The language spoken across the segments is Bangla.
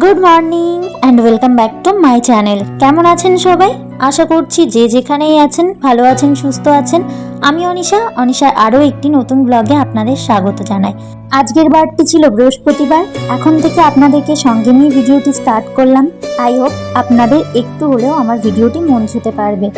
Good morning and welcome back to my channel. কেমন আছেন সবাই? আশা করছি যে যেখানেই আছেন ভালো আছেন, সুস্থ আছেন। আমি অনিশার আরও একটি নতুন ব্লগে আপনাদের স্বাগত জানাই। আজকের বারটি ছিল বৃহস্পতিবার। এখন থেকে আপনাদেরকে সঙ্গে নিয়ে ভিডিওটি স্টার্ট করলাম। আই হোপ আপনাদের একটু হলেও আমার ভিডিওটি মন ছুঁতে পারবে।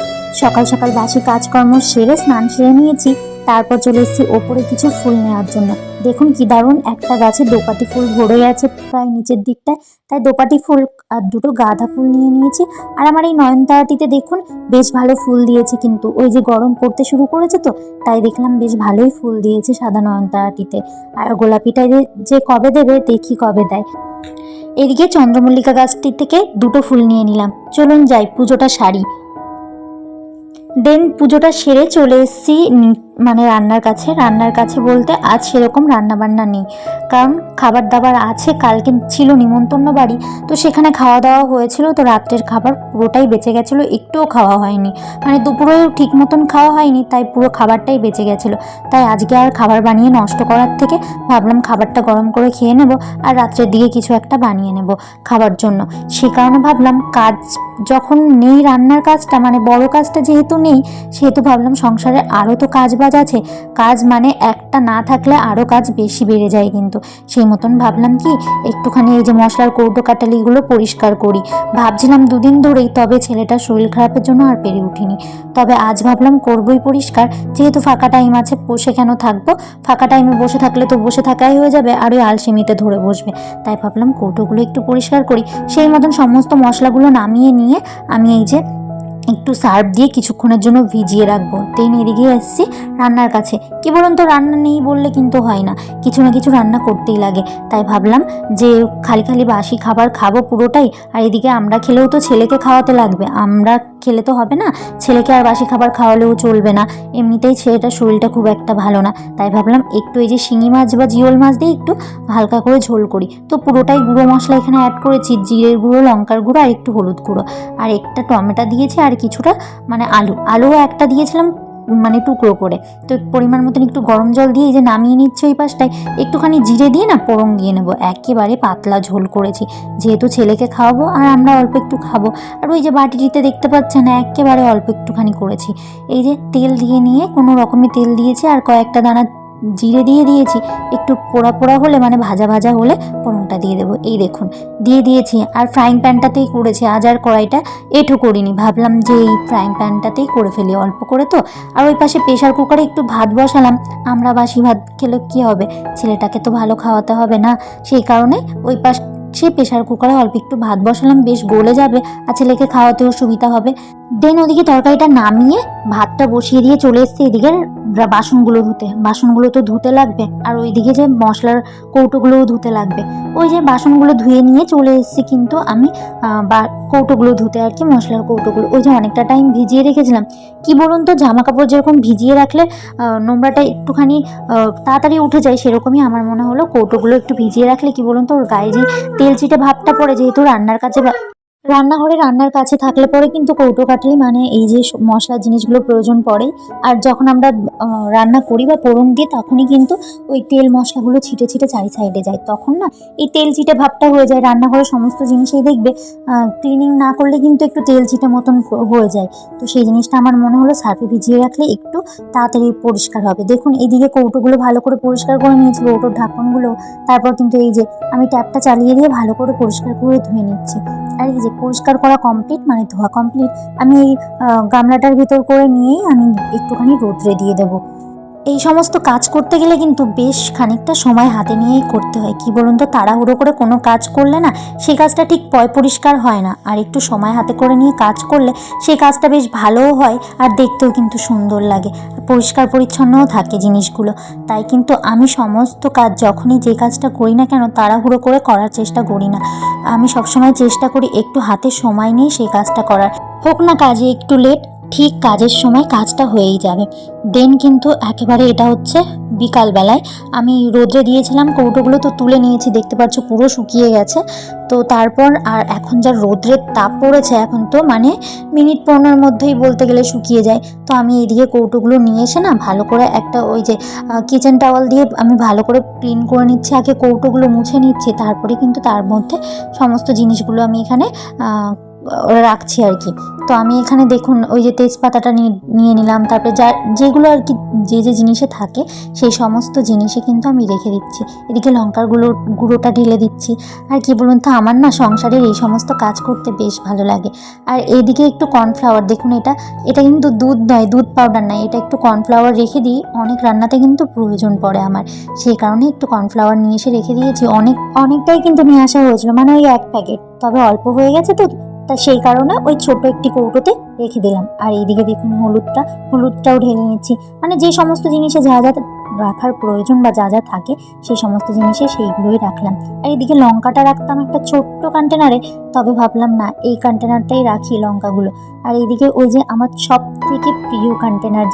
সকাল সকাল বাসি কাজকর্ম সেরে স্নান সেরে নিয়েছি, তারপর চলে এসেছি ওপরে কিছু ফুল নেওয়ার জন্য। দেখুন কি দারুণ, একটা গাছে দোপাটি ফুল ভরে আছে প্রায় নিচের দিকটায়, তাই দোপাটি ফুল আর দুটো গাঁদা ফুল নিয়ে নিয়েছি। আর আমার এই নয়নতারাটিতে দেখুন বেশ ভালো ফুল দিয়েছে, কিন্তু ওই যে গরম পড়তে শুরু করেছে তো তাই দেখলাম বেশ ভালোই ফুল দিয়েছে সাদা নয়নতারাটিতে। আর গোলাপিটায় যে কবে দেবে দেখি কবে দেয়। এদিকে চন্দ্রমল্লিকা গাছটি থেকে দুটো ফুল নিয়ে নিলাম। চলুন যাই পুজোটা সারি। দেন পুজোটা সেরে চলে এসেছি মানে রান্নার কাছে বলতে আজ সেরকম রান্না বান্না নেই, কারণ খাবার দাবার আছে। কালকে ছিল নিমন্ত্রণ বাড়ি, তো সেখানে খাওয়া দাওয়া হয়েছিল, তো রাত্রের খাবার পুরোটাই বেঁচে গেছিলো, একটুও খাওয়া হয়নি। মানে দুপুরেও ঠিক মতন খাওয়া হয়নি, তাই পুরো খাবারটাই বেঁচে গেছিলো। তাই আজকে আর খাবার বানিয়ে নষ্ট করার থেকে ভাবলাম খাবারটা গরম করে খেয়ে নেব, আর রাত্রের দিকে কিছু একটা বানিয়ে নেব খাবার জন্য। সে কারণে ভাবলাম কাজ যখন নেই, রান্নার কাজটা মানে বড় কাজটা যেহেতু নেই, সেহেতু ভাবলাম সংসারে আরও তো কাজ আছে। কাজ মানে একটা না থাকলে আরও কাজ বেশি বেড়ে যায়, কিন্তু সেই মতন ভাবলাম কি একটুখানি এই যে মশলার কৌটো কাটালিগুলো পরিষ্কার করি। ভাবছিলাম দুদিন ধরেই, তবে ছেলেটার শরীর খারাপের জন্য আর পেরে উঠিনি। তবে আজ ভাবলাম করবই পরিষ্কার, যেহেতু ফাঁকা টাইম আছে, বসে কেন থাকবো। ফাঁকা টাইমে বসে থাকলে তো বসে থাকাই হয়ে যাবে, আর ওই আলসেমিতে ধরে বসবে। তাই ভাবলাম কৌটোগুলো একটু পরিষ্কার করি। সেই মতন সমস্ত মশলাগুলো নামিয়ে নিয়ে আমি এই যে একটু সার্ফ দিয়ে কিছুক্ষণের জন্য ভিজিয়ে রাখবো। দেন এদিকে এসেছি রান্নার কাছে। কি বলুন তো, রান্না নেই বললে কিন্তু হয় না, কিছু না কিছু রান্না করতেই লাগে। তাই ভাবলাম যে খালি খালি বাসি খাবার খাবো পুরোটাই, আর এদিকে আমরা খেলেও তো ছেলেকে খাওয়াতে লাগবে। আমরা খেলে তো হবে না, ছেলেকে আর বাসি খাবার খাওয়ালেও চলবে না। এমনিতেই ছেলেটার শরীরটা খুব একটা ভালো না, তাই ভাবলাম একটু এই যে শিঙি মাছ বা জিওল মাছ দিয়ে একটু হালকা করে ঝোল করি। তো পুরোটাই গুঁড়ো মশলা এখানে অ্যাড করেছি, জিরের গুঁড়ো, লঙ্কার গুঁড়ো আর একটু হলুদ গুঁড়ো, আর একটা টমেটো দিয়েছি, আর কিছুটা মানে আলুও একটা দিয়েছিলাম মানে টুকরো করে। তো পরিমাণ মতন একটু গরম জল দিয়ে এই যে নামিয়ে নিচ্ছে ওই পাশটায়, একটুখানি জিরে দিয়ে না ফোড়ন দিয়ে নেবো। একেবারে পাতলা ঝোল করেছি, যেহেতু ছেলেকে খাওয়াবো আর আমরা অল্প একটু খাবো। আর ওই যে বাটিটিতে দেখতে পাচ্ছেন একেবারে অল্প একটুখানি করেছি। এই যে তেল দিয়ে নিয়ে কোনো রকমের তেল দিয়েছি, আর কয়েকটা দানা জিরে দিয়ে দিয়েছি। একটু পোড়া পোড়া হলে মানে ভাজা ভাজা হলে ফোড়নটা দিয়ে দেবো। এই দেখুন দিয়ে দিয়েছি, আর ফ্রাইং প্যানটাতেই করেছি, আজ আর কড়াইটা এঁঠো করিনি। ভাবলাম যে এই ফ্রাইং প্যানটাতেই করে ফেলি অল্প করে তো। আর ওই পাশে প্রেশার কুকারে একটু ভাত বসালাম। আমরা বাসি ভাত খেলে কী হবে, ছেলেটাকে তো ভালো খাওয়াতে হবে না, সেই কারণে ওই পাশে প্রেশার কুকারে অল্প একটু ভাত বসালাম, বেশ গলে যাবে আর ছেলেকে খাওয়াতেও সুবিধা হবে। দেন ওদিকে তরকারিটা নামিয়ে ভাতটা বসিয়ে দিয়ে চলে এসছে এদিকে বাসনগুলো তো ধুতে লাগবে, আর ওইদিকে যে মশলার কৌটোগুলোও ধুতে লাগবে। ওই যে বাসনগুলো ধুয়ে নিয়ে চলে এসেছি, কিন্তু আমি কৌটোগুলো ধুতে আর কি, মশলার কৌটোগুলো ওই যে অনেকটা টাইম ভিজিয়ে রেখেছিলাম। কি বলুন তো, জামা কাপড় যেরকম ভিজিয়ে রাখলে নোংরাটা একটুখানি তাড়াতাড়ি উঠে যায়, সেরকমই আমার মনে হলো কৌটোগুলো একটু ভিজিয়ে রাখলে কি বলুন তো, ওর গায়ে যে তেল চিটে ভাবটা পড়ে, যেহেতু রান্নার কাছে থাকলে পরে কিন্তু কৌটো কাটলি মানে এই যে মশলার জিনিসগুলো প্রয়োজন পড়ে। আর যখন আমরা রান্না করি বা ফোড়ন দিই, তখনই কিন্তু ওই তেল মশলাগুলো ছিটে ছিটে চারি সাইডে যায়, তখন না এই তেল চিটে ভাবটা হয়ে যায়। রান্নাঘরে সমস্ত জিনিসেই দেখবে ক্লিনিং না করলে কিন্তু একটু তেল চিটে মতন হয়ে যায়। তো সেই জিনিসটা আমার মনে হলো সার্ফে ভিজিয়ে রাখলে একটু তাড়াতাড়ি পরিষ্কার হবে। দেখুন এইদিকে কৌটোগুলো ভালো করে পরিষ্কার করে নিয়েছি, কৌটোর ঢাকনগুলো। তারপর কিন্তু এই যে আমি ট্যাপটা চালিয়ে দিয়ে ভালো করে পরিষ্কার করে ধুয়ে নিচ্ছি। আর এই যে পরিষ্কার করা কমপ্লিট মানে ধোয়া কমপ্লিট, আমি এই গামলাটার ভিতর করে নিয়েই আমি একটুখানি রোদ্রে দিয়ে দেবো। এই সমস্ত কাজ করতে গেলে কিন্তু বেশ খানিকটা সময় হাতে নিয়েই করতে হয়। কি বলুন তো, তাড়াহুড়ো করে কোনো কাজ করলে না সেই কাজটা ঠিক পরিষ্কার হয় না, আর একটু সময় হাতে করে নিয়ে কাজ করলে সেই কাজটা বেশ ভালোও হয়, আর দেখতেও কিন্তু সুন্দর লাগে, পরিষ্কার পরিচ্ছন্নও থাকে জিনিসগুলো। তাই কিন্তু আমি সমস্ত কাজ যখনই যে কাজটা করি না কেন তাড়াহুড়ো করে করার চেষ্টা করি না। আমি সবসময় চেষ্টা করি একটু হাতে সময় নিয়ে সেই কাজটা করার, হোক না কাজে একটু লেট, ঠিক কাজের সময় কাজটা হয়েই যাবে। দেন কিন্তু একেবারে এটা হচ্ছে বিকালবেলায় আমি রোদ্রে দিয়েছিলাম, কৌটোগুলো তো তুলে নিয়েছি, দেখতে পাচ্ছ পুরো শুকিয়ে গেছে। তো তারপর আর এখন যা রোদ্রের তাপ পড়েছে, এখন তো মানে মিনিট 15-এর মধ্যেই বলতে গেলে শুকিয়ে যায়। তো আমি এইদিকে কৌটোগুলো নিয়ে এসে না ভালো করে একটা ওই যে কিচেন টাওয়াল দিয়ে আমি ভালো করে ক্লিন করে নিচ্ছি, আগে কৌটোগুলো মুছে নিচ্ছি, তারপরে কিন্তু তার মধ্যে সমস্ত জিনিসগুলো আমি এখানে রাখছি আর কি। তো আমি এখানে দেখুন ওই যে তেজপাতাটা নিয়ে নিলাম, তারপরে যেগুলো আর কি যে জিনিসে থাকে সেই সমস্ত জিনিসে কিন্তু আমি রেখে দিচ্ছি। এদিকে লঙ্কার গুঁড়োটা ঢেলে দিচ্ছি। আর কি বলুন তো, আমার না সংসারের এই সমস্ত কাজ করতে বেশ ভালো লাগে। আর এইদিকে একটু কর্নফ্লাওয়ার, দেখুন এটা কিন্তু দুধ নয়, দুধ পাউডার নয়, এটা একটু কর্নফ্লাওয়ার রেখে দিই, অনেক রান্নাতে কিন্তু প্রয়োজন পড়ে আমার, সেই কারণে একটু কর্নফ্লাওয়ার নিয়ে এসে রেখে দিয়েছি। অনেকটাই কিন্তু নিয়ে আসা হয়েছিল, মানে ওই 1 প্যাকেট, তবে অল্প হয়ে গেছে তো, তা সেই কারণে ওই ছোট একটি কৌটোতে রেখে দিলাম। আর এইদিকে দেখুন হলুদটাও ঢেলে নিচ্ছি, মানে যে সমস্ত জিনিসে যা যা রাখার প্রয়োজন বা যা যা থাকে সেই সমস্ত জিনিসে সেইগুলোই রাখলাম। আর এইদিকে লঙ্কাটা রাখতাম একটা ছোট্ট কন্টেনারে, তবে ভাবলাম না এই কন্টেনারটাই রাখি লঙ্কাগুলো। আর এইদিকে ওই যে আমার সব থেকে প্রিয় কন্টেনার,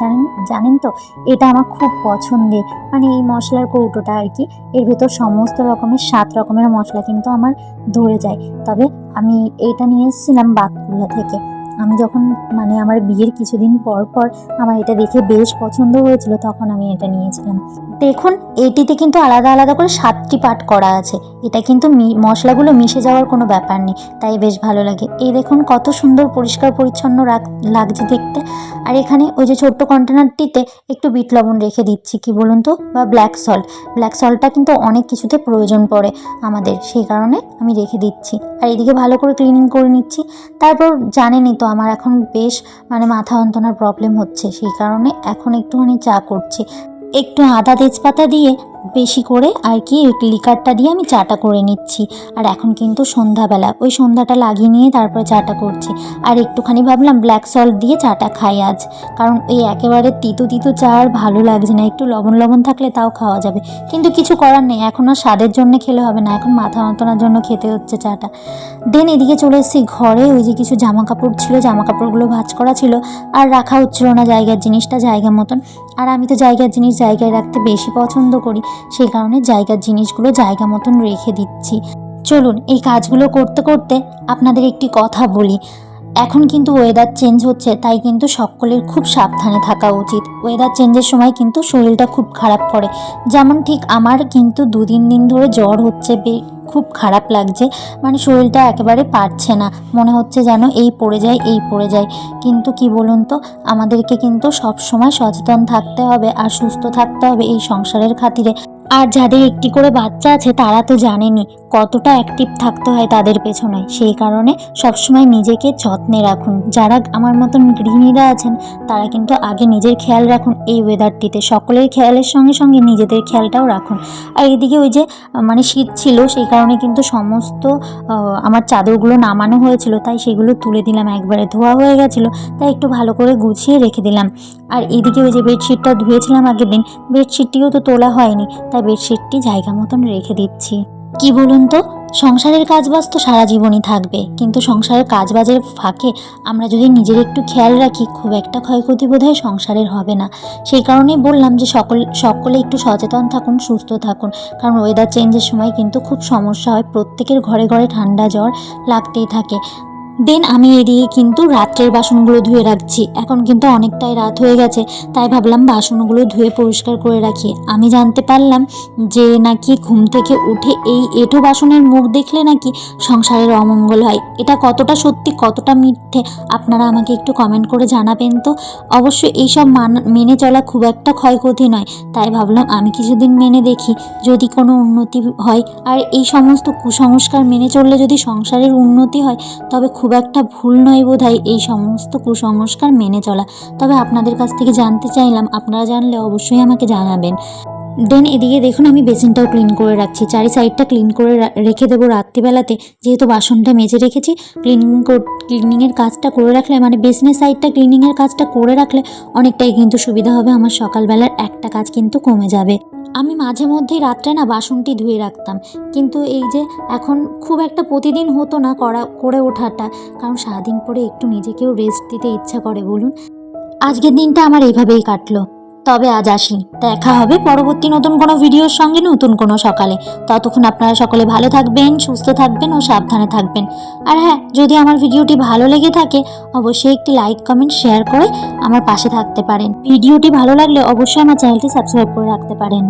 জানেন তো, এটা আমার খুব পছন্দের, মানে এই মশলার কৌটোটা আর কি, এর ভেতর সমস্ত রকমের 7 রকমের মশলা কিন্তু আমার ধরে যায়। তবে আমি এইটা নিয়ে এসেছিলাম বাঁকুড়া থেকে। আমি যখন মানে আমার বিয়ের কিছুদিন পর আমার এটা দেখে বেশ পছন্দ হয়েছিল, তখন আমি এটা নিয়েছিলাম। দেখুন এটিতে কিন্তু আলাদা আলাদা করে 7টি পার্ট করা আছে, এটা কিন্তু মশলাগুলো মিশে যাওয়ার কোনো ব্যাপার নেই, তাই বেশ ভালো লাগে। এই দেখুন কত সুন্দর পরিষ্কার পরিচ্ছন্ন লাগছে দেখতে। আর এখানে ওই যে ছোট্ট কন্টেনারটিতে একটু বিট লবণ রেখে দিচ্ছি, কি বলুন তো, বা ব্ল্যাক সল্টটা কিন্তু অনেক কিছুতে প্রয়োজন পড়ে আমাদের, সেই কারণে আমি রেখে দিচ্ছি। আর এদিকে ভালো করে ক্লিনিং করে নিচ্ছি। তারপর জানেনই তো আমার এখন বেশ মানে মাথা যন্ত্রণার প্রবলেম হচ্ছে, সেই কারণে এখন একটুখানি চা করছি, একটু আদা তেজপাতা দিয়ে বেশি করে আর কি লিকারটা দিয়ে আমি চাটা করে নিচ্ছি। আর এখন কিন্তু সন্ধ্যাবেলা, ওই সন্ধ্যাটা লাগিয়ে নিয়ে তারপরে চাটা করছি। আর একটুখানি ভাবলাম ব্ল্যাক সল্ট দিয়ে চাটা খাই আজ, কারণ এই একেবারে তিতো চা আর ভালো লাগছে না, একটু লবণ থাকলে তাও খাওয়া যাবে, কিন্তু কিছু করার নেই, এখন আর স্বাদের জন্য খেলে হবে না, এখন মাথা যন্ত্রণার জন্য খেতে হচ্ছে চাটা। দেন এদিকে চলে এসেছি ঘরে, ওই যে কিছু জামা কাপড় ছিল, জামা কাপড়গুলো ভাঁজ করা ছিল, আর রাখা হচ্ছিল না জায়গার জিনিসটা জায়গা মতন। আর আমি তো জায়গার জিনিস জায়গায় রাখতে বেশি পছন্দ করি, সেই কারণে জায়গার জিনিসগুলো জায়গা মতন রেখে দিচ্ছি। চলুন এই কাজগুলো করতে করতে আপনাদের একটি কথা বলি। এখন কিন্তু ওয়েদার চেঞ্জ হচ্ছে, তাই কিন্তু সকলের খুব সাবধানে থাকা উচিত। ওয়েদার চেঞ্জের সময় কিন্তু শরীরটা খুব খারাপ করে, যেমন ঠিক আমার কিন্তু 2-3 দিন ধরে জ্বর হচ্ছে, খুব খারাপ লাগছে, মানে শরীরটা একেবারে পারছে না, মনে হচ্ছে যেন এই পড়ে যায়। কিন্তু কি বলুন তো, আমাদেরকে কিন্তু সব সময় সচেতন থাকতে হবে আর সুস্থ থাকতে হবে এই সংসারের খাতিরে। আর যাদের একটি করে বাচ্চা আছে তারা তো জানেনই কতটা অ্যাক্টিভ থাকতে হয় তাদের পেছনে, সেই কারণে সবসময় নিজেকে যত্নে রাখুন। যারা আমার মতন গৃহিণীরা আছেন তারা কিন্তু আগে নিজের খেয়াল রাখুন, এই ওয়েদারটিতে সকলের খেয়ালের সঙ্গে সঙ্গে নিজেদের খেয়ালটাও রাখুন। আর এদিকে ওই যে মানে শীত ছিল, সেই কারণে কিন্তু সমস্ত আমার চাদরগুলো নামানো হয়েছিল, তাই সেগুলো তুলে দিলাম, একবারে ধোয়া হয়ে গেছিলো, তাই একটু ভালো করে গুছিয়ে রেখে দিলাম। আর এদিকে ওই যে বেডশিটটা ধুয়েছিলাম আগের দিন, বেডশিটটিও তো তোলা হয়নি, তাই বেডশিটটি জায়গা মতন রেখে দিচ্ছি। কি বলুন তো, সংসারের কাজবাজ তো সারা জীবনই থাকবে, কিন্তু সংসারের কাজবাজের ফাঁকে আমরা যদি নিজের একটু খেয়াল রাখি, খুব একটা ক্ষয়ক্ষতি বোধহয় সংসারের হবে না। সেই কারণেই বললাম যে সকলে একটু সচেতন থাকুন, সুস্থ থাকুন, কারণ ওয়েদার চেঞ্জের সময় কিন্তু খুব সমস্যা হয়, প্রত্যেকের ঘরে ঘরে ঠান্ডা জ্বর লাগতেই থাকে। দেন আমি এদিকে কিন্তু রাত্রের বাসনগুলো ধুয়ে রাখছি, এখন কিন্তু অনেকটাই রাত হয়ে গেছে, তাই ভাবলাম বাসনগুলো ধুয়ে পরিষ্কার করে রাখি। আমি জানতে পারলাম যে নাকি ঘুম থেকে উঠে এই এঁঠো বাসনের মুখ দেখলে নাকি সংসারের অমঙ্গল হয়। এটা কতটা সত্যি কতটা মিথ্যে আপনারা আমাকে একটু কমেন্ট করে জানাবেন তো। অবশ্যই এইসব মেনে চলা খুব একটা ক্ষয়ক্ষতি নয়, তাই ভাবলাম আমি কিছুদিন মেনে দেখি, যদি কোনো উন্নতি হয়। আর এই সমস্ত কুসংস্কার মেনে চললে যদি সংসারের উন্নতি হয়, তবে খুব একটা ভুল নয় বোধহয় এই সমস্ত কুসংস্কার মেনে চলা। তবে আপনাদের কাছ থেকে জানতে চাইলাম, আপনারা জানলে অবশ্যই আমাকে জানাবেন। দেন এদিকে দেখুন আমি বেসিনটাও ক্লিন করে রাখছি, চারি সাইডটা ক্লিন করে রেখে দেবো রাত্রিবেলাতে, যেহেতু বাসনটা মেজে রেখেছি। ক্লিনিংয়ের কাজটা করে রাখলে, মানে বেসিনের সাইডটা ক্লিনিংয়ের কাজটা করে রাখলে অনেকটাই কিন্তু সুবিধা হবে, আমার সকালবেলার একটা কাজ কিন্তু কমে যাবে। আমি মাঝে মধ্যেই রাত্রে না বাসনটি ধুয়ে রাখতাম, কিন্তু এই যে এখন খুব একটা প্রতিদিন হতো না করে ওঠাটা, কারণ সারাদিন পরে একটু নিজেকেও রেস্ট দিতে ইচ্ছা করে বলুন। আজকের দিনটা আমার এইভাবেই কাটলো। তবে আজ আসি, দেখা হবে পরবর্তী নতুন কোনো ভিডিওর সঙ্গে নতুন কোনো সকালে। ততক্ষণ আপনারা সকলে ভালো থাকবেন, সুস্থ থাকবেন ও সাবধানে থাকবেন। আর হ্যাঁ, যদি আমার ভিডিওটি ভালো লেগে থাকে অবশ্যই একটি লাইক কমেন্ট শেয়ার করে আমার পাশে থাকতে পারেন। ভিডিওটি ভালো লাগলে অবশ্যই আমার চ্যানেলটি সাবস্ক্রাইব করে রাখতে পারেন।